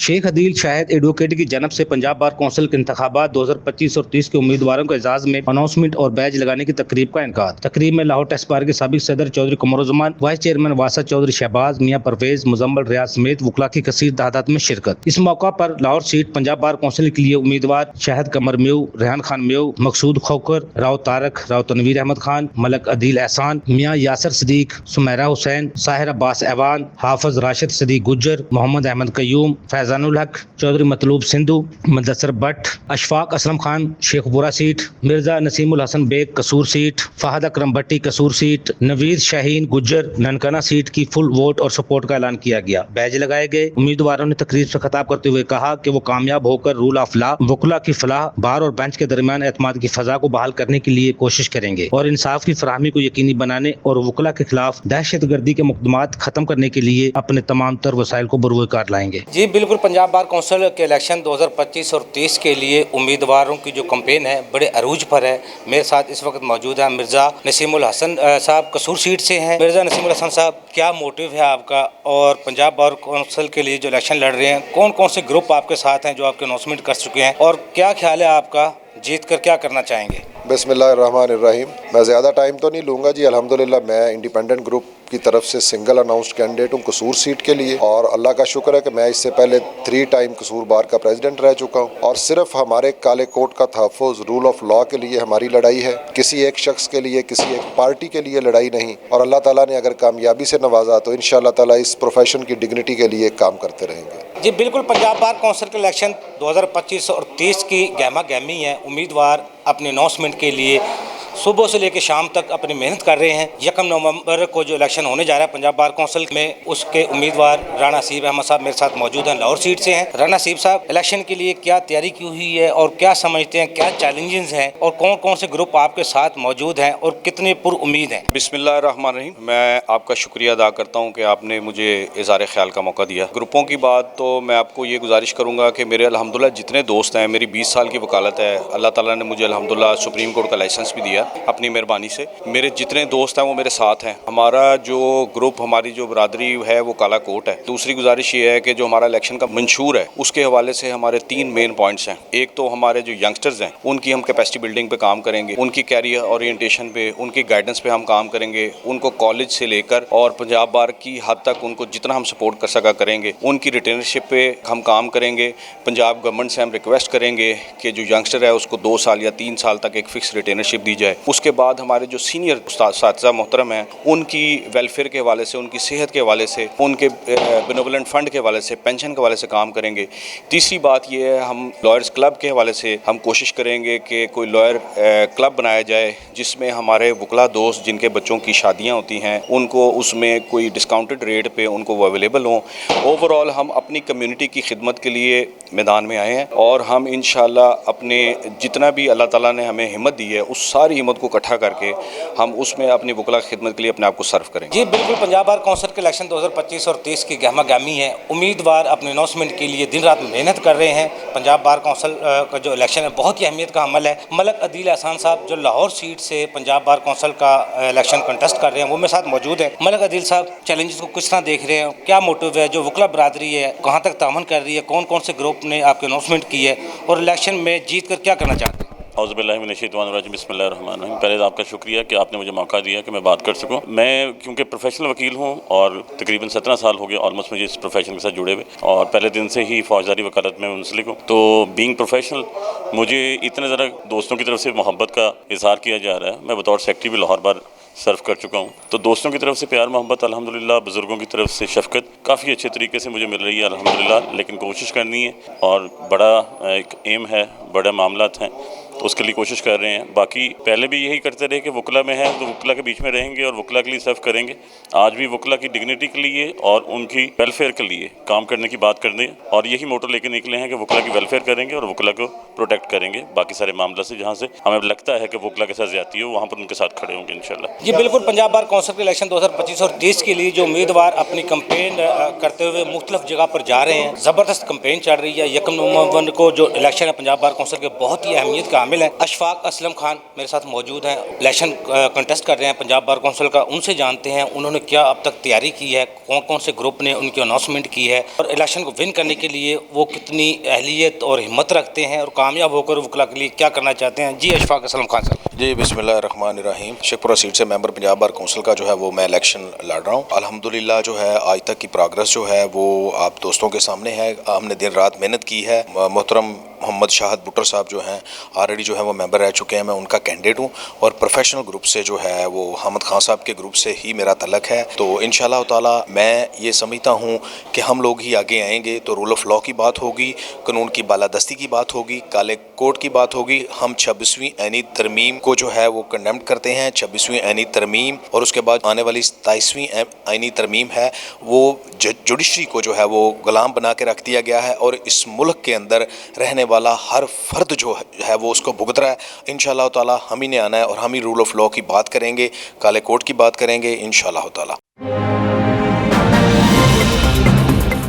Sheikh Adeel Shahid advocate की जनब से Punjab bar council के इंतखाबात 2025 और 30 के उम्मीदवारों के एजाज में अनाउंसमेंट और बैज लगाने की तकरीब का इनकार। तकरीब में लाहौर टेस्ट बार के साबिक सदर चौधरी कमरुज़्ज़मान, वाइस चेयरमैन वासा चौधरी शहबाज, मियाँ परवेज, मुजम्मल रियाज समेत वकला की कसीर तादाद में शिरकत। इस मौका पर Lahore seat Punjab bar council के लिए उम्मीदवार शाहिद कमर म्यू, रेहान खान म्यू, मकसूद खोकर, राव तारक, राव तनवीर अहमद खान, मलक अदील एहसान, मियाँ यासर सदीक, सुमेरा हुसैन, साहिर अब्बास ऐवान, हाफिज राशिद सदीक गुज्जर, मोहम्मद अहमद कयूम, फैजानुल हक, चौधरी मतलूब सिंधु, मुदस्सर भट्ट, अशफाक असलम खान शेखपुरा सीट, मिर्जा नसीमुल हसन बेग कसूर सीट, फहद अकरम भट्टी कसूर सीट, नवीद शाहीन गुज्जर ननकाना सीट की फुल वोट और सपोर्ट का ऐलान किया गया। बैज लगाए गए। उम्मीदवारों ने तकरीब से खिताब करते हुए कहा कि वो कामयाब होकर रूल ऑफ लॉ, वकला की फलाह, बार और बेंच के दरमियान एतमाद की फजा को बहाल करने के लिए कोशिश करेंगे और इंसाफ की फराहमी को यकीनी बनाने और वकला के खिलाफ दहशत गर्दी के मुकदमात खत्म करने के लिए अपने तमाम तर वसाइल को बरूकार लाएंगे। जी बिल्कुल, पंजाब बार कौंसिल के इलेक्शन 2025 और 30 के लिए उम्मीदवारों की जो कैंपेन है बड़े अरूज पर है। मेरे साथ इस वक्त मौजूद हैं मिर्ज़ा नसीमुल हसन साहब कसूर सीट से हैं। मिर्ज़ा नसीमुल हसन साहब, क्या मोटिव है आपका और पंजाब बार कौंसिल के लिए जो इलेक्शन लड़ रहे हैं, कौन कौन से ग्रुप आपके साथ हैं जो आपके अनाउंसमेंट कर चुके हैं और क्या ख्याल है आपका, जीत कर क्या करना चाहेंगे? बिस्मिल्लाहिर्रहमानिर्रहीम। मैं ज़्यादा टाइम तो नहीं लूँगा जी। अल्हम्दुलिल्लाह मैं इंडिपेंडेंट ग्रुप की तरफ से सिंगल अनाउंस्ड कैंडिडेट हूँ कसूर सीट के लिए, और अल्लाह का शुक्र है कि मैं इससे पहले 3 टाइम कसूर बार का प्रेसिडेंट रह चुका हूँ। और सिर्फ हमारे काले कोट का तहफ़्फ़ुज़, रूल ऑफ लॉ के लिए हमारी लड़ाई है, किसी एक शख्स के लिए, किसी एक पार्टी के लिए लड़ाई नहीं। और अल्लाह ताला ने अगर कामयाबी से नवाजा तो इंशाअल्लाह ताला इस प्रोफेशन की डिग्निटी के लिए काम करते रहेंगे। जी बिल्कुल, पंजाब बार कौंसिल के इलेक्शन 2025 और 30 की गहमा गहमी है। उम्मीदवार अपने अनाउंसमेंट के लिए सुबह से लेकर शाम तक अपनी मेहनत कर रहे हैं। 1 नवंबर को जो इलेक्शन होने जा रहा है पंजाब बार कौंसिल में, उसके उम्मीदवार राणा नसीब अहमद साहब मेरे साथ मौजूद हैं, लाहौर सीट से हैं। राणा नसीब साहब, इलेक्शन के लिए क्या तैयारी की हुई है और क्या समझते हैं, क्या चैलेंजेस हैं और कौन कौन से ग्रुप आपके साथ मौजूद हैं और कितने पुरुम्मीद हैं? बिस्मिल्लाहिर्रहमानिर्रहीम। मैं आपका शुक्रिया अदा करता हूँ कि आपने मुझे इज़हार ख्याल का मौका दिया। ग्रुपों की बात तो मैं आपको ये गुजारिश करूँगा कि मेरे अल्हम्दुलिल्लाह जितने दोस्त हैं, मेरी 20 साल की वकालत है, अल्लाह ताला ने मुझे अल्हम्दुलिल्लाह सुप्रीम कोर्ट का लाइसेंस भी दिया अपनी मेहरबानी से। मेरे जितने दोस्त हैं वो मेरे साथ हैं। हमारा जो ग्रुप, हमारी जो बरादरी है वो काला कोट है। दूसरी गुजारिश ये है कि जो हमारा इलेक्शन का मंशूर है उसके हवाले से हमारे 3 मेन पॉइंट्स हैं। एक तो हमारे जो यंगस्टर्स हैं उनकी हम कैपेसिटी बिल्डिंग पे काम करेंगे, उनकी कैरियर ओरिएंटेशन पे, उनकी गाइडेंस पे हम काम करेंगे, उनको कॉलेज से लेकर और पंजाब बार की हद तक उनको जितना हम सपोर्ट कर सका करेंगे। उनकी रिटेनरशिप पे हम काम करेंगे। पंजाब गवर्नमेंट से हम रिक्वेस्ट करेंगे कि जो यंगस्टर है उसको 2 साल या 3 साल तक एक फिक्स रिटेनरशिप दी जाए। उसके बाद हमारे जो सीनियर उस्ताद मोहतरम हैं उनकी वेलफेयर के हवाले से, उनकी सेहत के हवाले से, उनके बेनेवोलेंट फंड के हवाले से, पेंशन के हवाले से काम करेंगे। तीसरी बात यह है, हम लॉयर्स क्लब के हवाले से हम कोशिश करेंगे कि कोई लॉयर क्लब बनाया जाए जिसमें हमारे वकला दोस्त जिनके बच्चों की शादियाँ होती हैं उनको उसमें कोई डिस्काउंटेड रेट पे उनको वो अवेलेबल हों। ओवरऑल हम अपनी कम्युनिटी की खिदमत के लिए मैदान में आए हैं और हम इंशाअल्लाह अपने जितना भी अल्लाह ताला ने हमें हिम्मत दी है उस सारी हिम्मत को इकट्ठा करके हम उसमें अपनी वकला की खिदमत के लिए अपने आप को सर्व करेंगे। जी बिल्कुल, पंजाब बार कौंसिल के इलेक्शन 2025 और 30 की गहमा गहमी है। उम्मीदवार अपने अनाउंसमेंट के लिए दिन रात मेहनत कर रहे हैं। पंजाब बार कौंसिल का जो इलेक्शन है बहुत ही अहमियत का अमल है। मलक अदील एहसान साहब जो लाहौर सीट से पंजाब बार कौंसिल का इलेक्शन कंटेस्ट कर रहे हैं वो मेरे साथ मौजूद है। मलक अदील साहब, चैलेंजेस को किस तरह देख रहे हैं, क्या मोटिव है, जो वकला बरादरी है कहाँ तक तामन कर रही है, कौन कौन से ग्रुप ने आपके अनाउंसमेंट की है और इलेक्शन में जीत कर क्या करना चाहते हैं? औज़ुबिल्लाहिमिनश्शैतानिर्रजीम, बिस्मिल्लाहिर्रहमानिर्रहीम। पहले तो आपका शुक्रिया कि आपने मुझे मौका दिया कि मैं बात कर सकूं। मैं क्योंकि प्रोफेशनल वकील हूं और तकरीबन 17 साल हो गए ऑलमोस्ट मुझे इस प्रोफेशन के साथ जुड़े हुए, और पहले दिन से ही फौजदारी वकालत में मुंसलिक हूं। तो बीइंग प्रोफेशनल मुझे इतने ज़रा दोस्तों की तरफ से मोहब्बत का इजहार किया जा रहा है। मैं बतौर सेक्रेटरी भी लाहौर बार सर्व कर चुका हूँ। तो दोस्तों की तरफ से प्यार मोहब्बत अल्हम्दुलिल्लाह, बुज़ुर्गों की तरफ से शफ़क़त काफ़ी अच्छे तरीके से मुझे मिल रही है अल्हम्दुलिल्लाह। लेकिन कोशिश करनी है और बड़ा एक एम है, बड़े मामलात हैं, तो उसके लिए कोशिश कर रहे हैं। बाकी पहले भी यही करते रहे कि वकला में है तो वकला के बीच में रहेंगे और वकला के लिए सर्व करेंगे। आज भी वकला की डिग्निटी के लिए और उनकी वेलफेयर के लिए काम करने की बात करनी है और यही मोटो लेके निकले हैं कि वकला की वेलफेयर करेंगे और वकला को प्रोटेक्ट करेंगे। बाकी सारे मामला से जहाँ से हमें लगता है कि वकला के साथ ज़्यादती हो वहाँ पर उनके साथ खड़े होंगे इंशाल्लाह। जी बिल्कुल, पंजाब बार कौंसिल के इलेक्शन 2025 और 30 के लिए जो उम्मीदवार अपनी कंपेन करते हुए मुख्तलिफ जगह पर जा रहे हैं, ज़बरदस्त कंपेन चल रही है। 1 नवंबर को जो इलेक्शन है पंजाब बार कौंसिल के बहुत ही अहमियत का शामिल हैं। अशफाक असलम खान मेरे साथ मौजूद हैं, इलेक्शन कंटेस्ट कर रहे हैं पंजाब बार कौंसिल का। उनसे जानते हैं उन्होंने क्या अब तक तैयारी की है, कौन कौन से ग्रुप ने उनकी अनाउंसमेंट की है और इलेक्शन को विन करने के लिए वो कितनी अहलियत और हिम्मत रखते हैं और कामयाब होकर वकला के लिए क्या करना चाहते हैं। जी अशफाक असलम खान साहब। जी बिस्मिल्लाहिर्रहमानिर्रहीम। शेखपुरा सीट से मेंबर पंजाब बार कौंसिल का जो है वो मैं इलेक्शन लड़ रहा हूँ। अल्हम्दुलिल्लाह जो है आज तक की प्रोग्रेस जो है वो आप दोस्तों के सामने है। हमने दिन रात मेहनत की है। मोहतरम मोहम्मद शाहद बुट्टर साहब जो हैं ऑलरेडी जो है वो मेंबर रह चुके हैं, मैं उनका कैंडिडेट हूँ और प्रोफेशनल ग्रुप से जो है वो हामिद खान साहब के ग्रुप से ही मेरा तलक है। तो इंशाल्लाह ताला मैं ये समझता हूँ कि हम लोग ही आगे आएंगे तो रूल ऑफ लॉ की बात होगी, कानून की बालादस्ती की बात होगी, काले कोड की बात होगी। हम 26वीं ऐनी तरमीम को जो है वो कंडेम करते हैं। 26वीं ऐनी तरमीम और उसके बाद आने वाली 27वीं ऐनी तरमीम है वो जुडिशरी को जो है वो गुलाम बना के रख दिया गया है और इस मुल्क के अंदर रहने वाला हर फर्द जो है वो उसको भुगत रहा है। इंशाल्लाह ताला हम ही ने आना है और हम ही रूल ऑफ लॉ की बात करेंगे, काले कोड की बात करेंगे इंशाल्लाह ताला।